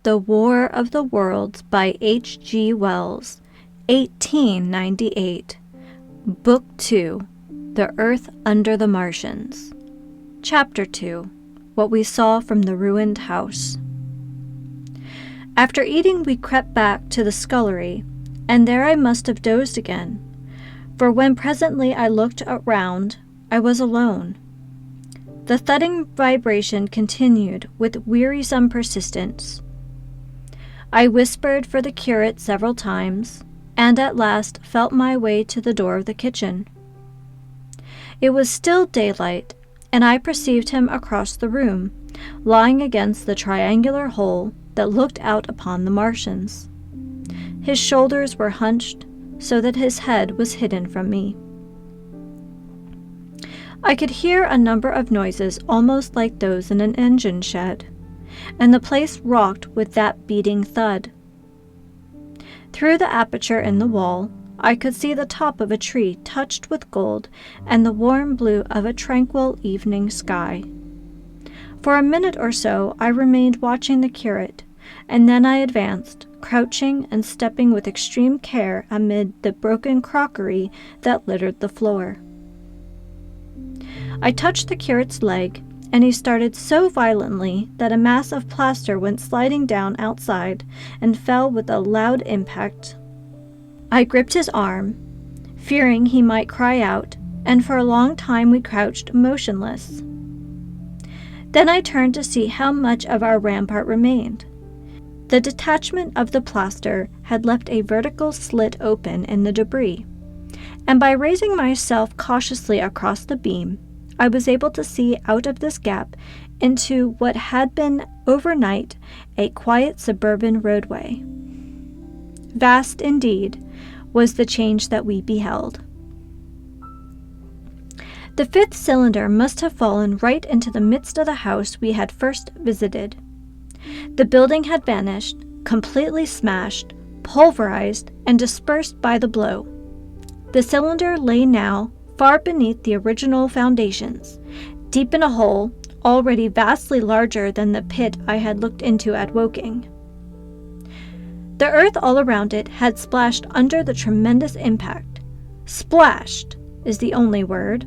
The War of the Worlds by H.G. Wells, 1898. Book 2, The Earth Under the Martians. Chapter 2, What We Saw from the Ruined House. After eating, we crept back to the scullery, and there I must have dozed again, for when presently I looked around, I was alone. The thudding vibration continued with wearisome persistence. I whispered for the curate several times, and at last felt my way to the door of the kitchen. It was still daylight, and I perceived him across the room, lying against the triangular hole that looked out upon the Martians. His shoulders were hunched, so that his head was hidden from me. I could hear a number of noises almost like those in an engine shed, and the place rocked with that beating thud. Through the aperture in the wall, I could see the top of a tree touched with gold and the warm blue of a tranquil evening sky. For a minute or so I remained watching the curate, and then I advanced, crouching and stepping with extreme care amid the broken crockery that littered the floor. I touched the curate's leg, and he started so violently that a mass of plaster went sliding down outside and fell with a loud impact. I gripped his arm, fearing he might cry out, and for a long time we crouched motionless. Then I turned to see how much of our rampart remained. The detachment of the plaster had left a vertical slit open in the debris, and by raising myself cautiously across the beam, I was able to see out of this gap into what had been overnight a quiet suburban roadway. Vast, indeed, was the change that we beheld. The fifth cylinder must have fallen right into the midst of the house we had first visited. The building had vanished, completely smashed, pulverized, and dispersed by the blow. The cylinder lay now far beneath the original foundations, deep in a hole already vastly larger than the pit I had looked into at Woking. The earth all around it had splashed under the tremendous impact. Splashed is the only word,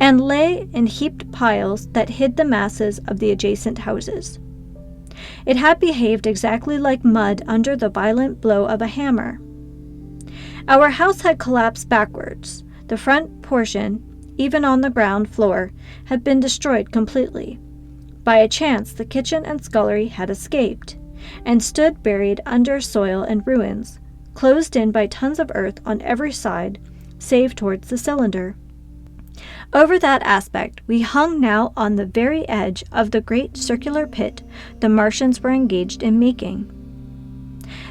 and lay in heaped piles that hid the masses of the adjacent houses. It had behaved exactly like mud under the violent blow of a hammer. Our house had collapsed backwards. The front portion, even on the ground floor, had been destroyed completely. By a chance, the kitchen and scullery had escaped, and stood buried under soil and ruins, closed in by tons of earth on every side, save towards the cylinder. Over that aspect, we hung now on the very edge of the great circular pit the Martians were engaged in making.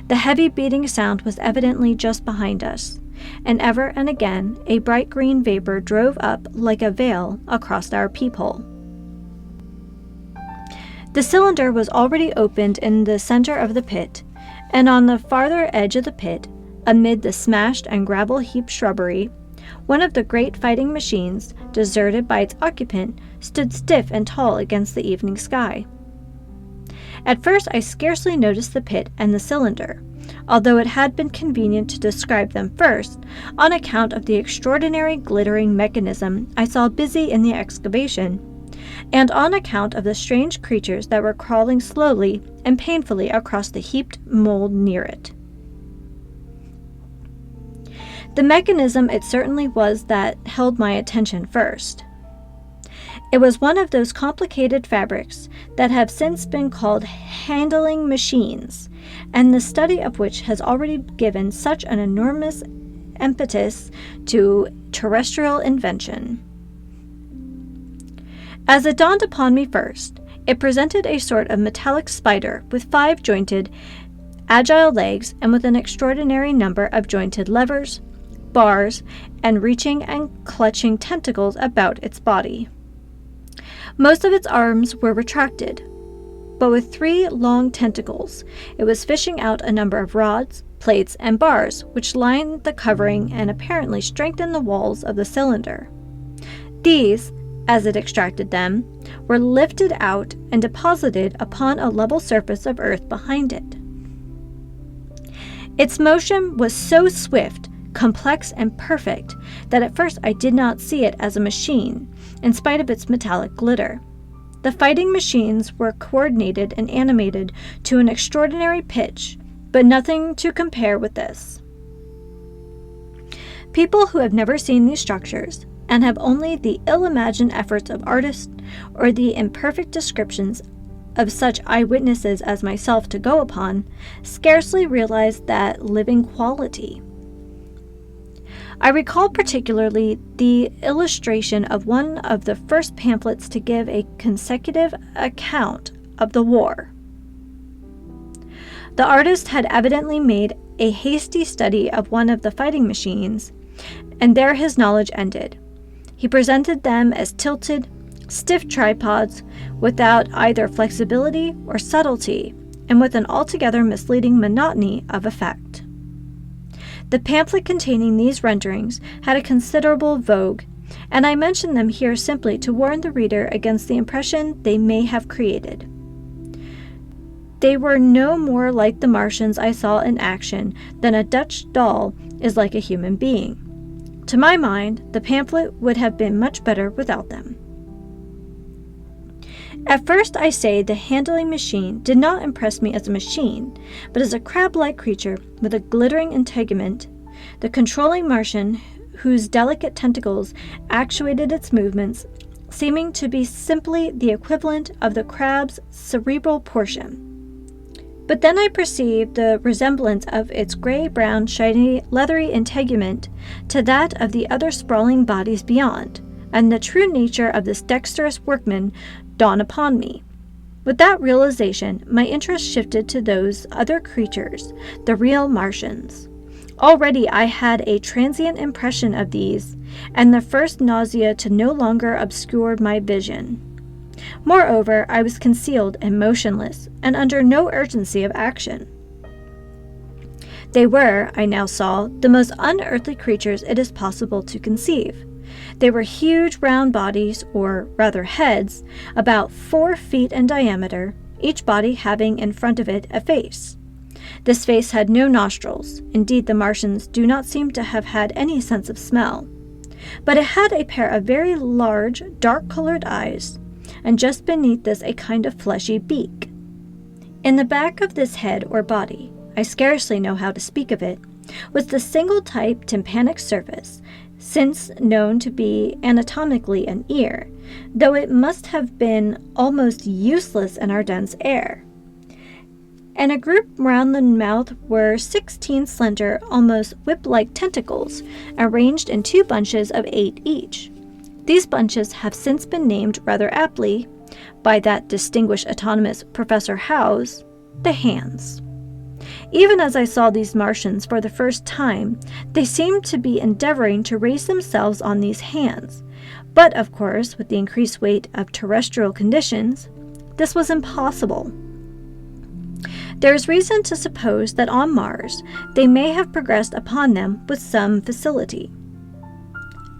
The heavy beating sound was evidently just behind us, and ever and again a bright green vapor drove up like a veil across our peephole. The cylinder was already opened in the center of the pit, and on the farther edge of the pit, amid the smashed and gravel-heaped shrubbery, one of the great fighting machines, deserted by its occupant, stood stiff and tall against the evening sky. At first I scarcely noticed the pit and the cylinder, although it had been convenient to describe them first, on account of the extraordinary glittering mechanism I saw busy in the excavation, and on account of the strange creatures that were crawling slowly and painfully across the heaped mold near it. The mechanism it certainly was that held my attention first. It was one of those complicated fabrics that have since been called handling machines, and the study of which has already given such an enormous impetus to terrestrial invention. As it dawned upon me first, it presented a sort of metallic spider with 5 jointed, agile legs and with an extraordinary number of jointed levers, bars, and reaching and clutching tentacles about its body. Most of its arms were retracted, but with 3 long tentacles, it was fishing out a number of rods, plates, and bars which lined the covering and apparently strengthened the walls of the cylinder. These, as it extracted them, were lifted out and deposited upon a level surface of earth behind it. Its motion was so swift, complex, and perfect that at first I did not see it as a machine, in spite of its metallic glitter. The fighting machines were coordinated and animated to an extraordinary pitch, but nothing to compare with this. People who have never seen these structures and have only the ill-imagined efforts of artists or the imperfect descriptions of such eyewitnesses as myself to go upon, scarcely realize that living quality. I recall particularly the illustration of one of the first pamphlets to give a consecutive account of the war. The artist had evidently made a hasty study of one of the fighting machines, and there his knowledge ended. He presented them as tilted, stiff tripods without either flexibility or subtlety, and with an altogether misleading monotony of effect. The pamphlet containing these renderings had a considerable vogue, and I mention them here simply to warn the reader against the impression they may have created. They were no more like the Martians I saw in action than a Dutch doll is like a human being. To my mind, the pamphlet would have been much better without them. At first, I say, the handling machine did not impress me as a machine, but as a crab-like creature with a glittering integument, the controlling Martian whose delicate tentacles actuated its movements, seeming to be simply the equivalent of the crab's cerebral portion. But then I perceived the resemblance of its gray-brown, shiny, leathery integument to that of the other sprawling bodies beyond, and the true nature of this dexterous workman dawned upon me. With that realization, my interest shifted to those other creatures, the real Martians. Already I had a transient impression of these, and the first nausea to no longer obscured my vision. Moreover, I was concealed and motionless, and under no urgency of action. They were, I now saw, the most unearthly creatures it is possible to conceive. They were huge round bodies, or rather heads, about 4 feet in diameter, each body having in front of it a face. This face had no nostrils. Indeed, the Martians do not seem to have had any sense of smell. But it had a pair of very large, dark-colored eyes, and just beneath this a kind of fleshy beak. In the back of this head or body, I scarcely know how to speak of it, was the single-type tympanic surface, since known to be anatomically an ear, though it must have been almost useless in our dense air. And a group round the mouth were 16 slender, almost whip-like tentacles, arranged in 2 bunches of 8 each. These bunches have since been named rather aptly, by that distinguished autonomous Professor Howes, the hands. Even as I saw these Martians for the first time, they seemed to be endeavoring to raise themselves on these hands, but of course, with the increased weight of terrestrial conditions, this was impossible. There is reason to suppose that on Mars they may have progressed upon them with some facility.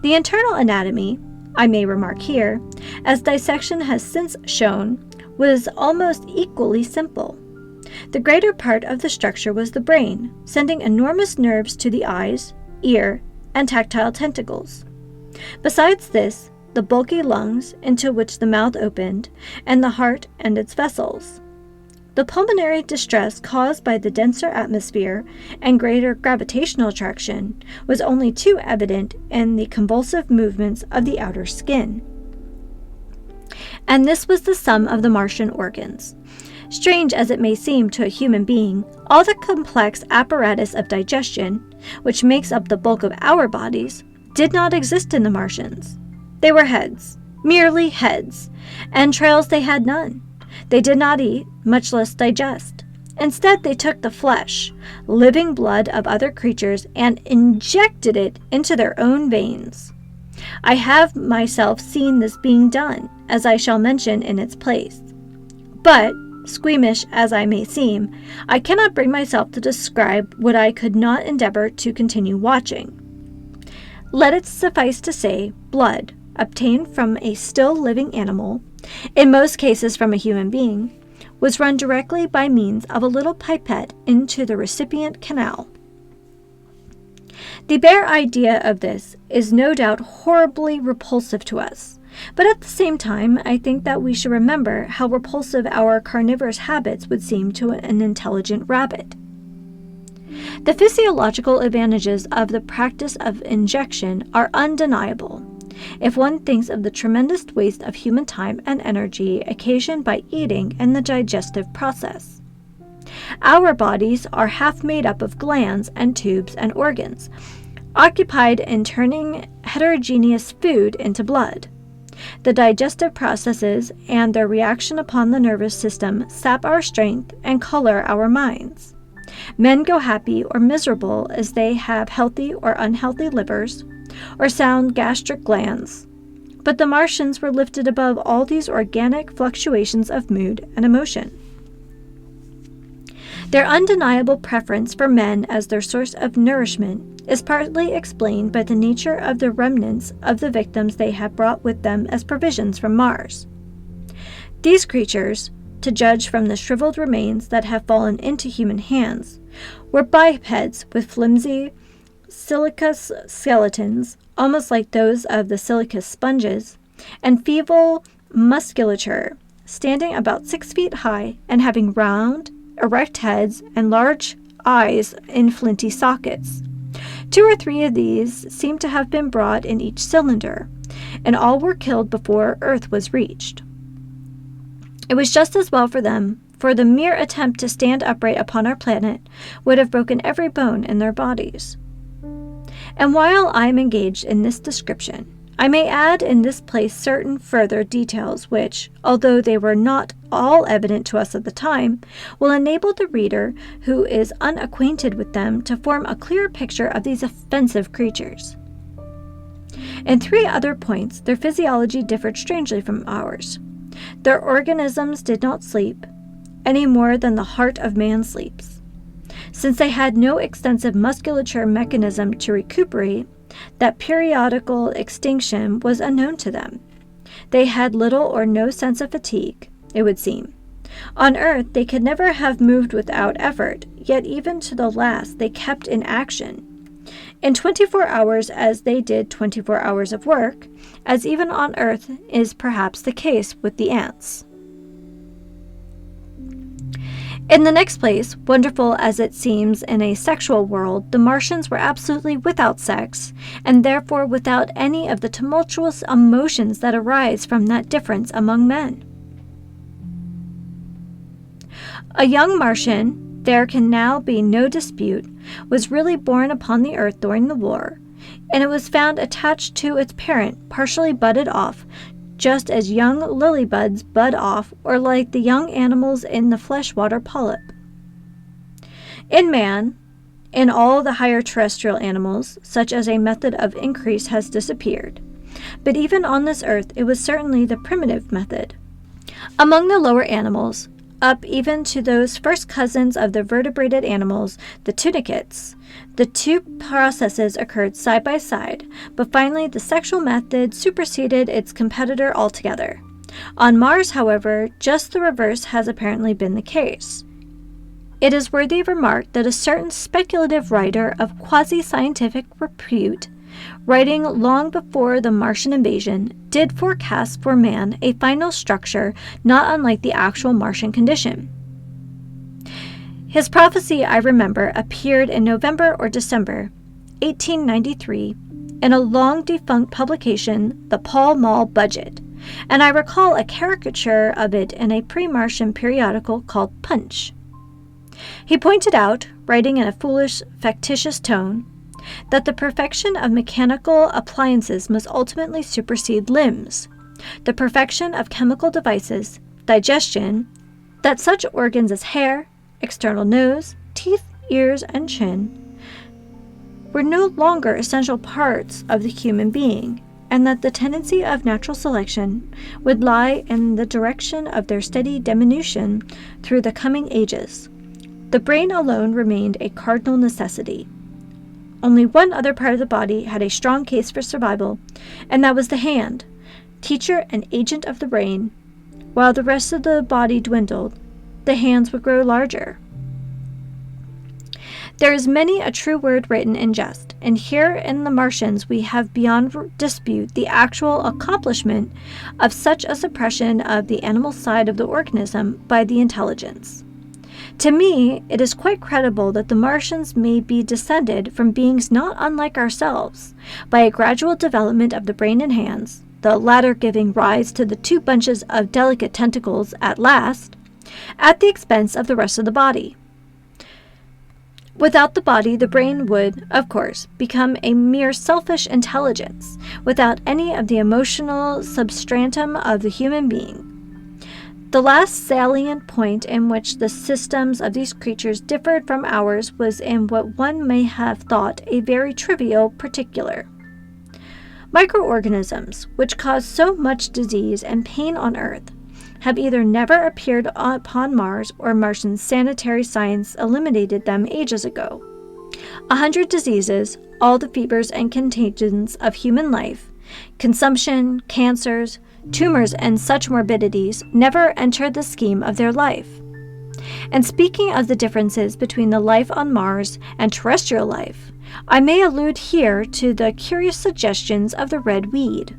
The internal anatomy, I may remark here, as dissection has since shown, was almost equally simple. The greater part of the structure was the brain, sending enormous nerves to the eyes, ear, and tactile tentacles. Besides this, the bulky lungs, into which the mouth opened, and the heart and its vessels. The pulmonary distress caused by the denser atmosphere and greater gravitational attraction was only too evident in the convulsive movements of the outer skin. And this was the sum of the Martian organs. Strange as it may seem to a human being, all the complex apparatus of digestion, which makes up the bulk of our bodies, did not exist in the Martians. They were heads, merely heads. Entrails they had none. They did not eat, much less digest. Instead, they took the flesh, living blood of other creatures, and injected it into their own veins. I have myself seen this being done, as I shall mention in its place. But, squeamish as I may seem, I cannot bring myself to describe what I could not endeavor to continue watching. Let it suffice to say, blood, obtained from a still living animal, in most cases from a human being, was run directly by means of a little pipette into the recipient canal. The bare idea of this is no doubt horribly repulsive to us, but at the same time, I think that we should remember how repulsive our carnivorous habits would seem to an intelligent rabbit. The physiological advantages of the practice of injection are undeniable, if one thinks of the tremendous waste of human time and energy occasioned by eating and the digestive process. Our bodies are half made up of glands and tubes and organs, occupied in turning heterogeneous food into blood. The digestive processes and their reaction upon the nervous system sap our strength and color our minds. Men go happy or miserable as they have healthy or unhealthy livers, or sound gastric glands. But the Martians were lifted above all these organic fluctuations of mood and emotion. Their undeniable preference for men as their source of nourishment is partly explained by the nature of the remnants of the victims they had brought with them as provisions from Mars. These creatures, to judge from the shriveled remains that have fallen into human hands, were bipeds with flimsy, silicous skeletons, almost like those of the silicous sponges, and feeble musculature, standing about 6 feet high and having round, erect heads and large eyes in flinty sockets. 2 or 3 of these seem to have been brought in each cylinder, and all were killed before Earth was reached. It was just as well for them, for the mere attempt to stand upright upon our planet would have broken every bone in their bodies. And while I am engaged in this description, I may add in this place certain further details which, although they were not all evident to us at the time, will enable the reader who is unacquainted with them to form a clear picture of these offensive creatures. In 3 other points, their physiology differed strangely from ours. Their organisms did not sleep, any more than the heart of man sleeps. Since they had no extensive musculature mechanism to recuperate, that periodical extinction was unknown to them. They had little or no sense of fatigue, it would seem. On Earth they could never have moved without effort, yet even to the last they kept in action. In 24 hours as they did 24 hours of work, as even on Earth is perhaps the case with the ants. In the next place, wonderful as it seems in a sexual world, the Martians were absolutely without sex, and therefore without any of the tumultuous emotions that arise from that difference among men. A young Martian, there can now be no dispute, was really born upon the earth during the war, and it was found attached to its parent, partially budded off, just as young lily buds bud off, or like the young animals in the freshwater polyp. In man, in all the higher terrestrial animals, such as a method of increase has disappeared, but even on this earth it was certainly the primitive method. Among the lower animals, up even to those first cousins of the vertebrated animals, the tunicates, the 2 processes occurred side by side, but finally the sexual method superseded its competitor altogether. On Mars, however, just the reverse has apparently been the case. It is worthy of remark that a certain speculative writer of quasi-scientific repute, writing long before the Martian invasion, did forecast for man a final structure not unlike the actual Martian condition. His prophecy, I remember, appeared in November or December 1893 in a long-defunct publication, the Pall Mall Budget, and I recall a caricature of it in a pre-Martian periodical called Punch. He pointed out, writing in a foolish, factitious tone, that the perfection of mechanical appliances must ultimately supersede limbs, the perfection of chemical devices, digestion, that such organs as hair, external nose, teeth, ears, and chin were no longer essential parts of the human being, and that the tendency of natural selection would lie in the direction of their steady diminution through the coming ages. The brain alone remained a cardinal necessity. only one other part of the body had a strong case for survival, and that was the hand, teacher and agent of the brain. While the rest of the body dwindled, the hands would grow larger. There is many a true word written in jest, and here in the Martians we have beyond dispute the actual accomplishment of such a suppression of the animal side of the organism by the intelligence. To me, it is quite credible that the Martians may be descended from beings not unlike ourselves, by a gradual development of the brain and hands, the latter giving rise to the 2 bunches of delicate tentacles at last, at the expense of the rest of the body. Without the body, the brain would, of course, become a mere selfish intelligence, without any of the emotional substratum of the human being. The last salient point in which the systems of these creatures differed from ours was in what one may have thought a very trivial particular. Microorganisms, which cause so much disease and pain on Earth, have either never appeared upon Mars or Martian sanitary science eliminated them ages ago. 100 diseases, all the fevers and contagions of human life, consumption, cancers, tumors, and such morbidities never entered the scheme of their life. And speaking of the differences between the life on Mars and terrestrial life, I may allude here to the curious suggestions of the red weed.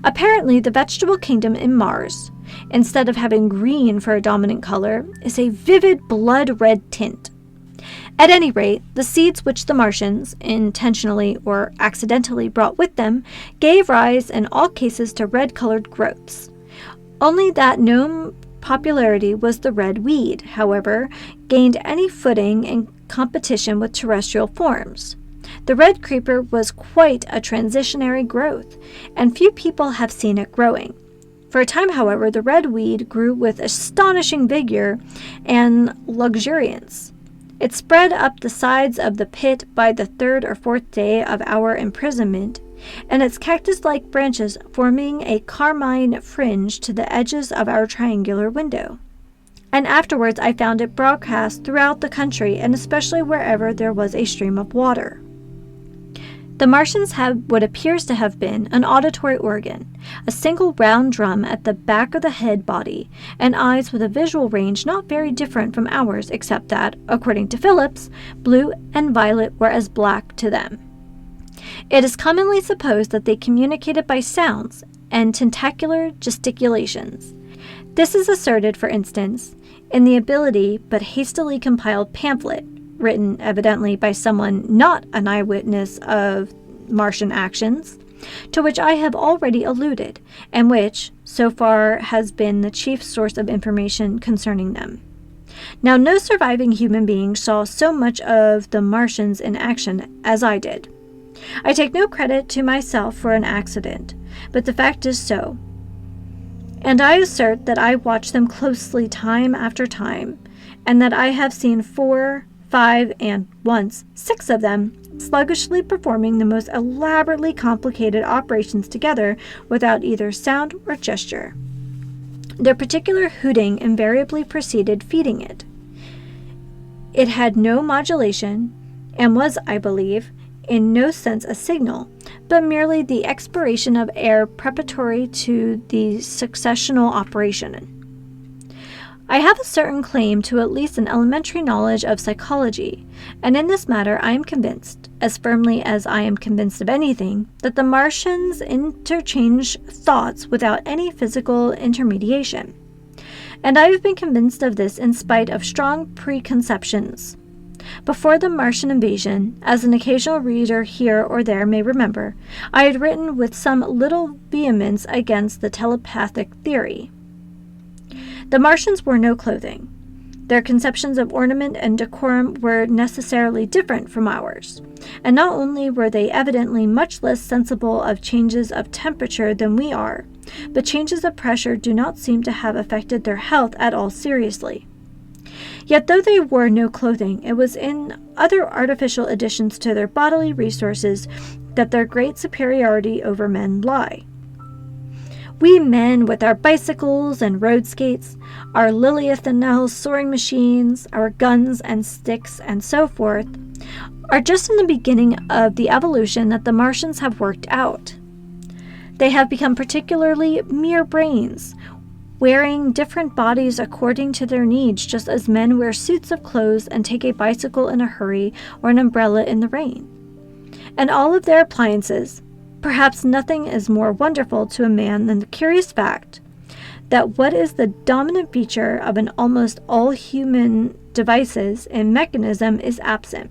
Apparently, the vegetable kingdom in Mars, instead of having green for a dominant color, is a vivid blood red tint. At any rate, the seeds which the Martians, intentionally or accidentally brought with them, gave rise in all cases to red-colored growths. Only that no popularity was the red weed, however, gained any footing in competition with terrestrial forms. The red creeper was quite a transitionary growth, and few people have seen it growing. For a time, however, the red weed grew with astonishing vigor and luxuriance. It spread up the sides of the pit by the 3rd or 4th day of our imprisonment, and its cactus-like branches forming a carmine fringe to the edges of our triangular window. And afterwards I found it broadcast throughout the country, and especially wherever there was a stream of water. The Martians had what appears to have been an auditory organ, a single round drum at the back of the head body, and eyes with a visual range not very different from ours, except that, according to Phillips, blue and violet were as black to them. It is commonly supposed that they communicated by sounds and tentacular gesticulations. This is asserted, for instance, in the ability but hastily compiled pamphlet, written evidently by someone not an eyewitness of Martian actions, to which I have already alluded, and which, so far, has been the chief source of information concerning them. Now, no surviving human being saw so much of the Martians in action as I did. I take no credit to myself for an accident, but the fact is so. And I assert that I watched them closely time after time, and that I have seen 4, 5, and once 6 of them sluggishly performing the most elaborately complicated operations together without either sound or gesture. Their particular hooting invariably preceded feeding it. It had no modulation, and was, I believe, in no sense a signal, but merely the expiration of air preparatory to the successional operation. I have a certain claim to at least an elementary knowledge of psychology, and in this matter I am convinced, as firmly as I am convinced of anything, that the Martians interchange thoughts without any physical intermediation. And I have been convinced of this in spite of strong preconceptions. Before the Martian invasion, as an occasional reader here or there may remember, I had written with some little vehemence against the telepathic theory. The Martians wore no clothing. Their conceptions of ornament and decorum were necessarily different from ours, and not only were they evidently much less sensible of changes of temperature than we are, but changes of pressure do not seem to have affected their health at all seriously. Yet though they wore no clothing, it was in other artificial additions to their bodily resources that their great superiority over men lie. We men, with our bicycles and road skates, our Liliathanel soaring machines, our guns and sticks, and so forth, are just in the beginning of the evolution that the Martians have worked out. They have become particularly mere brains, wearing different bodies according to their needs, just as men wear suits of clothes and take a bicycle in a hurry or an umbrella in the rain. And all of their appliances, perhaps nothing is more wonderful to a man than the curious fact that what is the dominant feature of an almost all human devices and mechanism is absent.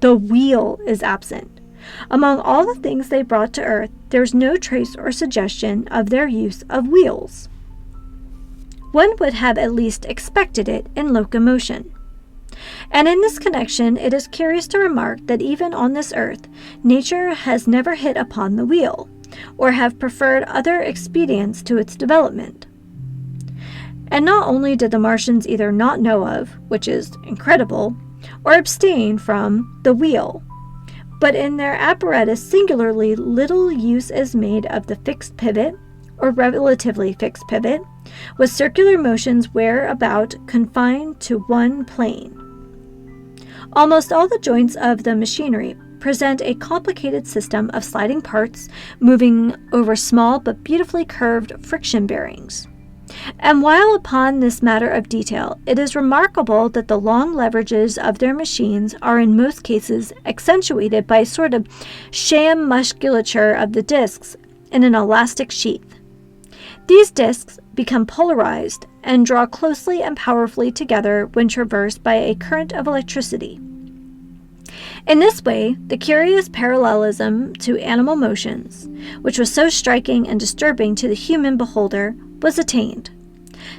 The wheel is absent. Among all the things they brought to Earth, there's no trace or suggestion of their use of wheels. One would have at least expected it in locomotion. And in this connection, it is curious to remark that even on this Earth, nature has never hit upon the wheel, or have preferred other expedients to its development. And not only did the Martians either not know of, which is incredible, or abstain from the wheel, but in their apparatus singularly little use is made of the fixed pivot, or relatively fixed pivot, with circular motions whereabout confined to one plane. Almost all the joints of the machinery present a complicated system of sliding parts moving over small but beautifully curved friction bearings. And while upon this matter of detail, it is remarkable that the long leverages of their machines are in most cases accentuated by a sort of sham musculature of the discs in an elastic sheath. These discs become polarized and draw closely and powerfully together when traversed by a current of electricity. In this way, the curious parallelism to animal motions, which was so striking and disturbing to the human beholder, was attained.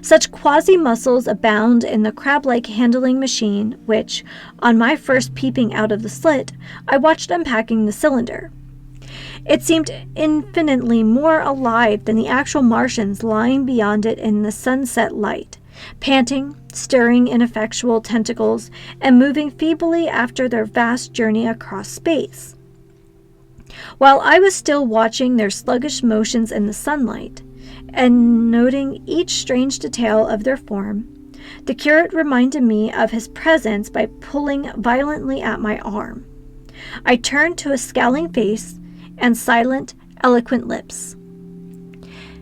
Such quasi-muscles abound in the crab-like handling machine which, on my first peeping out of the slit, I watched unpacking the cylinder. It seemed infinitely more alive than the actual Martians lying beyond it in the sunset light, panting, stirring ineffectual tentacles, and moving feebly after their vast journey across space. While I was still watching their sluggish motions in the sunlight, and noting each strange detail of their form, the curate reminded me of his presence by pulling violently at my arm. I turned to a scowling face and silent, eloquent lips.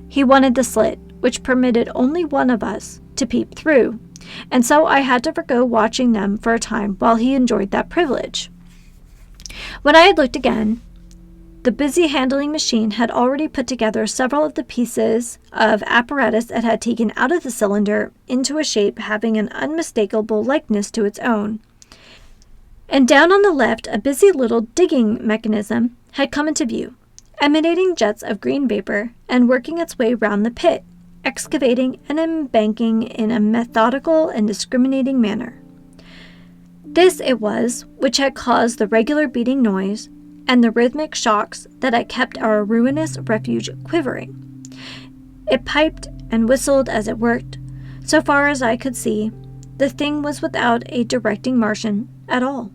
He wanted the slit, which permitted only one of us to peep through, and so I had to forgo watching them for a time while he enjoyed that privilege. When I had looked again, the busy handling machine had already put together several of the pieces of apparatus it had taken out of the cylinder into a shape having an unmistakable likeness to its own. And down on the left, a busy little digging mechanism had come into view, emanating jets of green vapor and working its way round the pit, excavating and embanking in a methodical and discriminating manner. This it was which had caused the regular beating noise and the rhythmic shocks that had kept our ruinous refuge quivering. It piped and whistled as it worked. So far as I could see, the thing was without a directing Martian at all.